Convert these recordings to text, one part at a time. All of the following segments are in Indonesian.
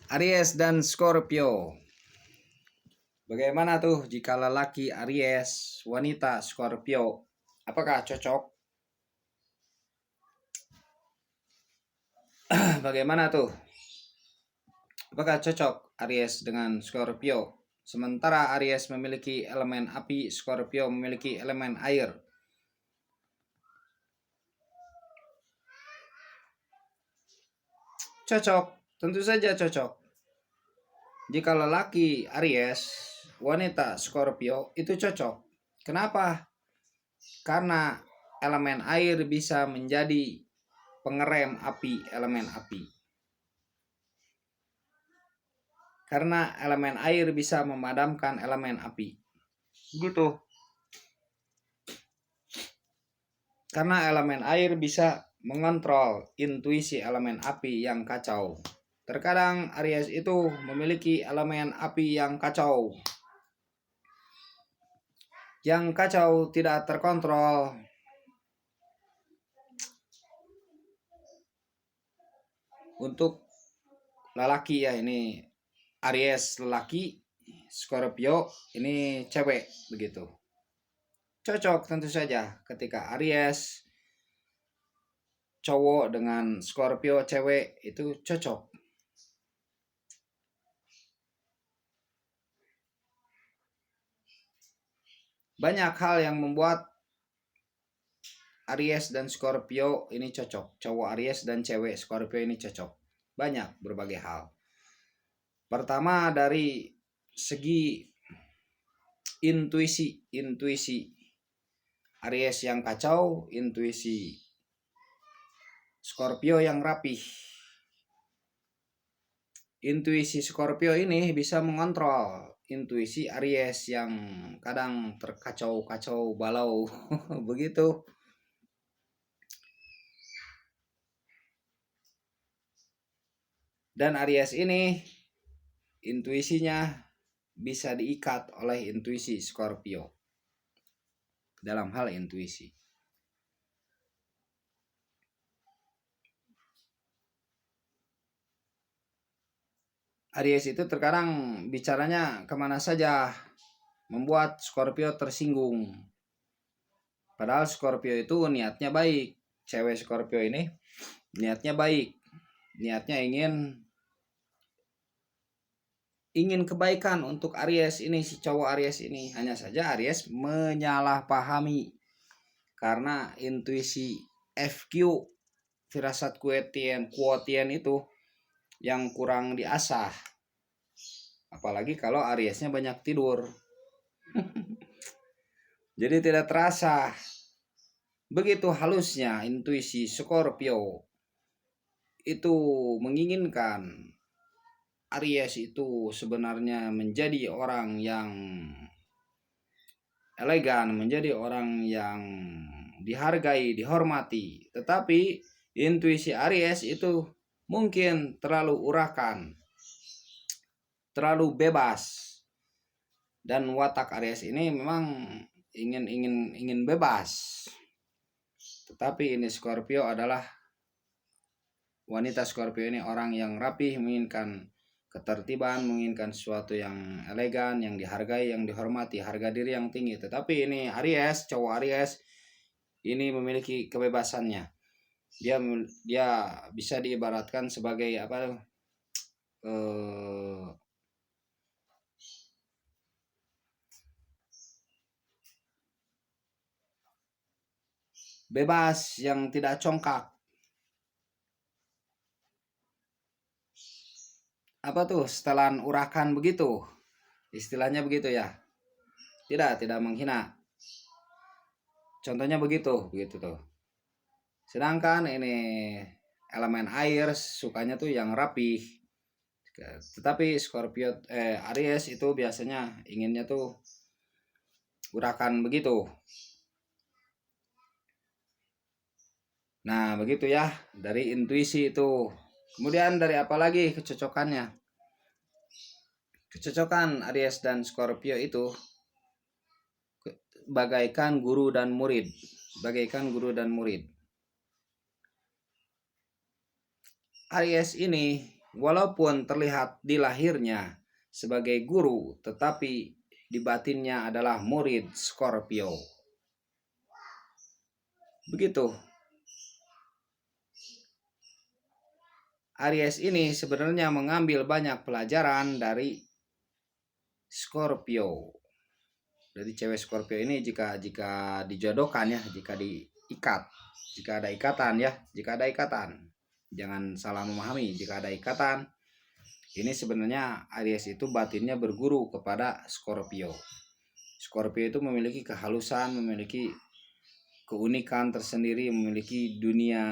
Aries dan Scorpio. Bagaimana tuh jika lelaki Aries, wanita Scorpio? Apakah cocok? Bagaimana tuh? Apakah cocok Aries dengan Scorpio? Sementara Aries memiliki elemen api, Scorpio memiliki elemen air. Cocok, tentu saja cocok. Jika lelaki Aries, wanita Scorpio itu cocok. Kenapa? Karena elemen air bisa menjadi pengerem api, elemen api. Karena elemen air bisa memadamkan elemen api. Gitu. Karena elemen air bisa mengontrol intuisi elemen api yang kacau. Terkadang Aries itu memiliki elemen api yang kacau. Yang kacau tidak terkontrol. Untuk lelaki ya, ini Aries lelaki, Scorpio ini cewek begitu. Cocok tentu saja ketika Aries cowok dengan Scorpio cewek itu cocok. Banyak hal yang membuat Aries dan Scorpio ini cocok. Cowok Aries dan cewek Scorpio ini cocok. Banyak berbagai hal. Pertama dari segi intuisi Aries yang kacau, intuisi Scorpio yang rapih. Intuisi Scorpio ini bisa mengontrol intuisi Aries yang kadang terkacau-kacau balau begitu. Dan Aries ini intuisinya bisa diikat oleh intuisi Scorpio dalam hal intuisi. Aries itu terkadang bicaranya kemana saja, membuat Scorpio tersinggung. Padahal Scorpio itu niatnya baik. Cewek Scorpio ini niatnya baik. Niatnya ingin kebaikan untuk Aries ini, si cowok Aries ini. Hanya saja Aries menyalahpahami karena intuisi FQ, firasat kuotien itu yang kurang diasah. Apalagi kalau Ariesnya banyak tidur. Jadi tidak terasa. Begitu halusnya intuisi Scorpio itu menginginkan Aries itu sebenarnya menjadi orang yang elegan, menjadi orang yang dihargai, dihormati. Tetapi intuisi Aries itu mungkin terlalu urakan, terlalu bebas. Dan watak Aries ini memang ingin bebas. Tetapi ini Scorpio adalah wanita Scorpio ini orang yang rapih, menginginkan ketertiban, menginginkan sesuatu yang elegan, yang dihargai, yang dihormati, harga diri yang tinggi. Tetapi ini Aries, cowok Aries ini memiliki kebebasannya. Dia bisa diibaratkan sebagai apa? Bebas yang tidak congkak. Apa tuh setelan urakan begitu? Istilahnya begitu ya. Tidak menghina. Contohnya begitu tuh. Sedangkan ini elemen air sukanya tuh yang rapih. Tetapi Scorpio Aries itu biasanya inginnya tuh urakan begitu. Nah, begitu ya dari intuisi itu. Kemudian dari apa lagi kecocokannya? Kecocokan Aries dan Scorpio itu bagaikan guru dan murid. Bagaikan guru dan murid. Aries ini walaupun terlihat di lahirnya sebagai guru, tetapi di batinnya adalah murid Scorpio. Begitu. Aries ini sebenarnya mengambil banyak pelajaran dari Scorpio. Dari cewek Scorpio ini jika dijodohkan ya, jika diikat, jika ada ikatan ya, jika ada ikatan. Jangan salah memahami, jika ada ikatan, ini sebenarnya Aries itu batinnya berguru kepada Scorpio. Scorpio itu memiliki kehalusan, memiliki keunikan tersendiri, memiliki dunia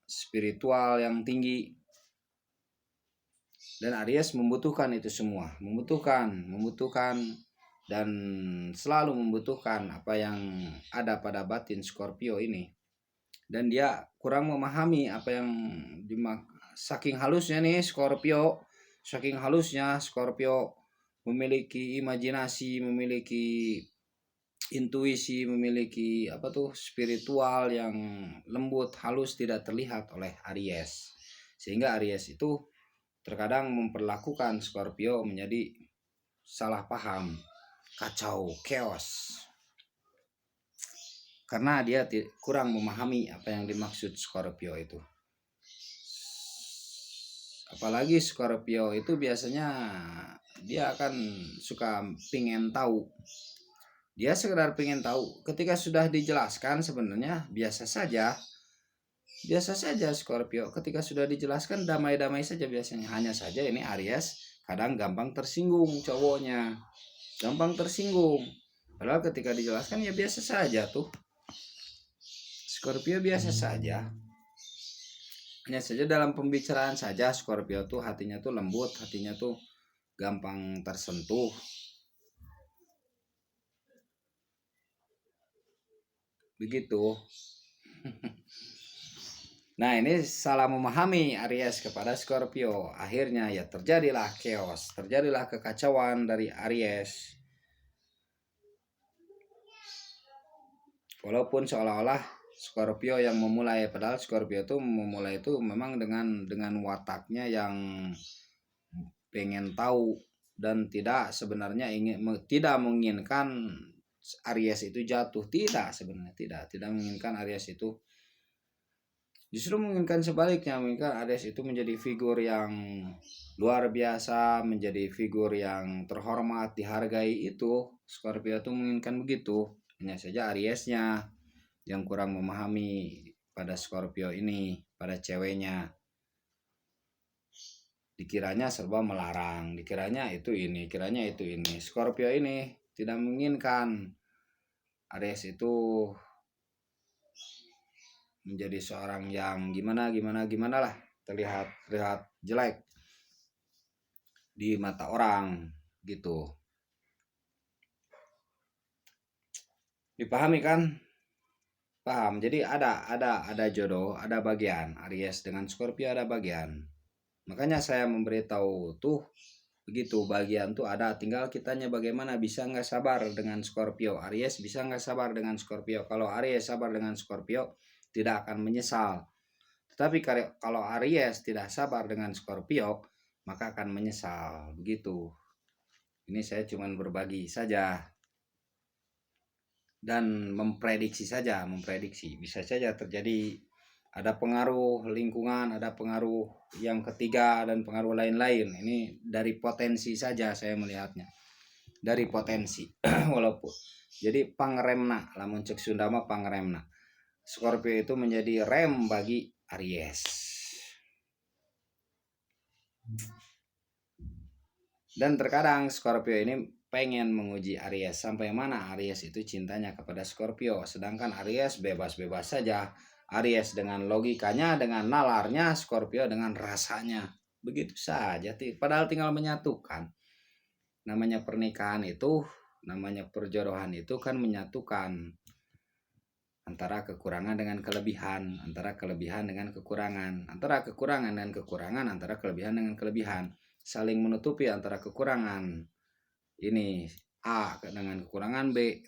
spiritual yang tinggi. Dan Aries membutuhkan itu semua, membutuhkan dan selalu membutuhkan apa yang ada pada batin Scorpio ini. Dan dia kurang memahami apa yang saking halusnya nih Scorpio, saking halusnya Scorpio memiliki imajinasi, memiliki intuisi, memiliki spiritual yang lembut, halus, tidak terlihat oleh Aries. Sehingga Aries itu terkadang memperlakukan Scorpio menjadi salah paham, kacau, chaos. Karena dia kurang memahami apa yang dimaksud Scorpio itu. Apalagi Scorpio itu biasanya dia akan suka pengen tahu. Dia sekedar pengen tahu. Ketika sudah dijelaskan sebenarnya biasa saja. Biasa saja Scorpio, ketika sudah dijelaskan damai-damai saja biasanya. Hanya saja ini Aries kadang gampang tersinggung cowoknya. Gampang tersinggung. Padahal ketika dijelaskan ya biasa saja tuh. Scorpio biasa saja. Hanya saja dalam pembicaraan saja Scorpio tuh hatinya tuh lembut, hatinya tuh gampang tersentuh. Begitu. Nah ini salah memahami Aries kepada Scorpio. Akhirnya ya terjadilah chaos, terjadilah kekacauan dari Aries. Walaupun seolah-olah Scorpio yang memulai, padahal Scorpio itu memulai itu memang dengan wataknya yang pengen tahu dan tidak sebenarnya tidak menginginkan Aries itu jatuh, tidak sebenarnya tidak menginginkan Aries itu. Justru menginginkan sebaliknya, menginginkan Aries itu menjadi figur yang luar biasa, menjadi figur yang terhormat, dihargai itu. Scorpio itu menginginkan begitu. Hanya saja Ariesnya yang kurang memahami pada Scorpio ini, pada ceweknya. Dikiranya serba melarang, dikiranya itu ini, kiranya itu ini. Scorpio ini tidak menginginkan Aries itu menjadi seorang yang gimana lah, terlihat jelek di mata orang gitu. Dipahami kan? Paham. Jadi ada jodoh, ada bagian Aries dengan Scorpio, ada bagian. Makanya saya memberitahu tuh begitu, bagian tuh ada, tinggal kitanya bagaimana, bisa nggak sabar dengan Scorpio. Aries bisa nggak sabar dengan Scorpio. Kalau Aries sabar dengan Scorpio tidak akan menyesal. Tetapi kalau Aries tidak sabar dengan Scorpio, maka akan menyesal. Begitu. Ini saya cuma berbagi saja dan memprediksi bisa saja terjadi, ada pengaruh lingkungan, ada pengaruh yang ketiga dan pengaruh lain-lain. Ini dari potensi saja saya melihatnya, dari potensi. Walaupun jadi pangremna, lamun cek Sunda mah pangremna, Scorpio itu menjadi rem bagi Aries. Dan terkadang Scorpio ini pengen menguji Aries, sampai mana Aries itu cintanya kepada Scorpio. Sedangkan Aries bebas-bebas saja. Aries dengan logikanya, dengan nalarnya, Scorpio dengan rasanya. Begitu saja. Padahal tinggal menyatukan. Namanya pernikahan itu, namanya perjodohan itu kan menyatukan antara kekurangan dengan kelebihan, antara kelebihan dengan kekurangan, antara kekurangan dan kekurangan, antara kelebihan dengan kelebihan. Saling menutupi antara kekurangan ini A dengan kekurangan B.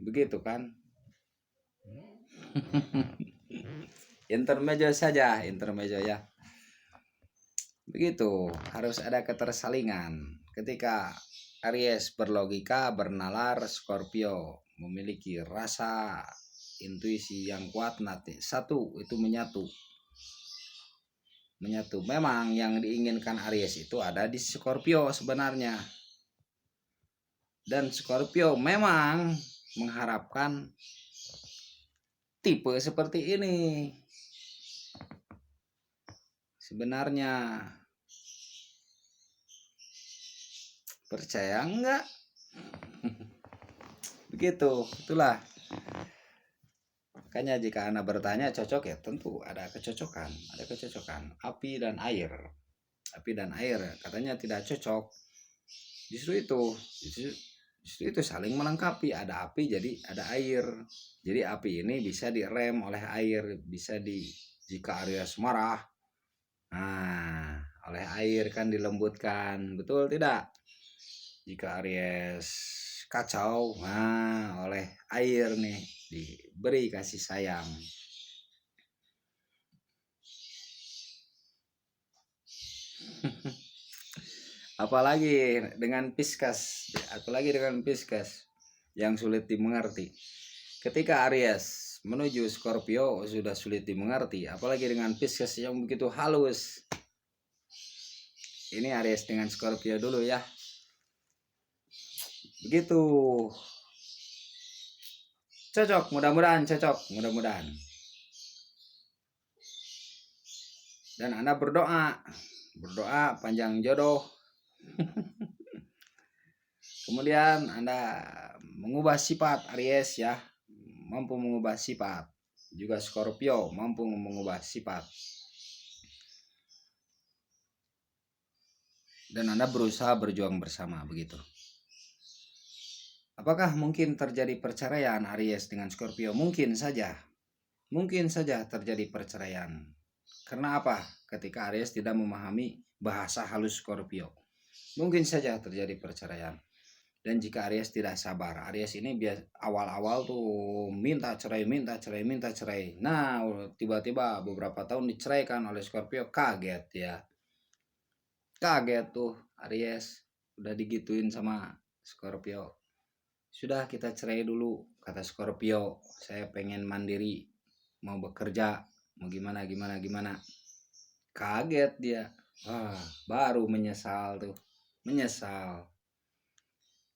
Begitu kan? Intermezzo saja, intermezzo ya. Begitu, harus ada ketersalingan. Ketika Aries berlogika, bernalar, Scorpio memiliki rasa intuisi yang kuat, nanti satu itu menyatu. Memang yang diinginkan Aries itu ada di Scorpio sebenarnya. Dan Scorpio memang mengharapkan tipe seperti ini. Sebenarnya percaya enggak? Begitu, itulah. Makanya jika Anda bertanya cocok, ya tentu ada kecocokan. Api dan air. Katanya tidak cocok. Justru itu saling melengkapi. Ada api jadi ada air. Jadi api ini bisa direm oleh air, jika Aries marah, nah oleh air kan dilembutkan, betul tidak? Jika Aries kacau, nah oleh air nih diberi kasih sayang. apalagi dengan Pisces yang sulit dimengerti. Ketika Aries menuju Scorpio sudah sulit dimengerti, apalagi dengan Pisces yang begitu halus. Ini Aries dengan Scorpio dulu ya. Begitu. Cocok, mudah-mudahan. Dan Anda berdoa panjang jodoh. Kemudian Anda mengubah sifat Aries ya, mampu mengubah sifat. Juga Scorpio mampu mengubah sifat. Dan Anda berusaha berjuang bersama, begitu. Apakah mungkin terjadi perceraian Aries dengan Scorpio? Mungkin saja terjadi perceraian. Karena apa? Ketika Aries tidak memahami bahasa halus Scorpio, mungkin saja terjadi perceraian. Dan jika Aries tidak sabar, Aries ini awal-awal tuh minta cerai. Nah, tiba-tiba beberapa tahun diceraikan oleh Scorpio, kaget tuh Aries, udah digituin sama Scorpio. Sudah, kita cerai dulu, kata Scorpio. Saya pengen mandiri, mau bekerja, mau gimana. Kaget dia. Baru menyesal.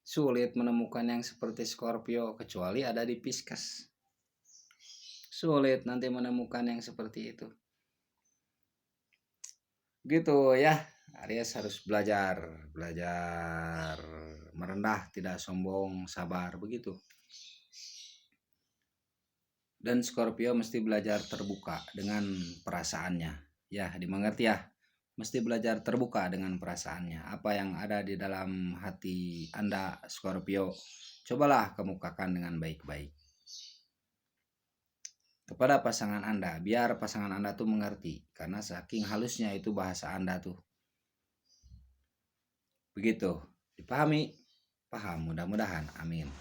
Sulit menemukan yang seperti Scorpio kecuali ada di Pisces. Sulit nanti menemukan yang seperti itu. Gitu ya. Aries harus belajar merendah, tidak sombong, sabar, begitu. Dan Scorpio mesti belajar terbuka dengan perasaannya. Ya, dimengerti ya. Mesti belajar terbuka dengan perasaannya. Apa yang ada di dalam hati Anda, Scorpio, cobalah kemukakan dengan baik-baik kepada pasangan Anda, biar pasangan Anda tuh mengerti. Karena saking halusnya itu bahasa Anda tuh. Begitu. Dipahami? Paham, mudah-mudahan. Amin.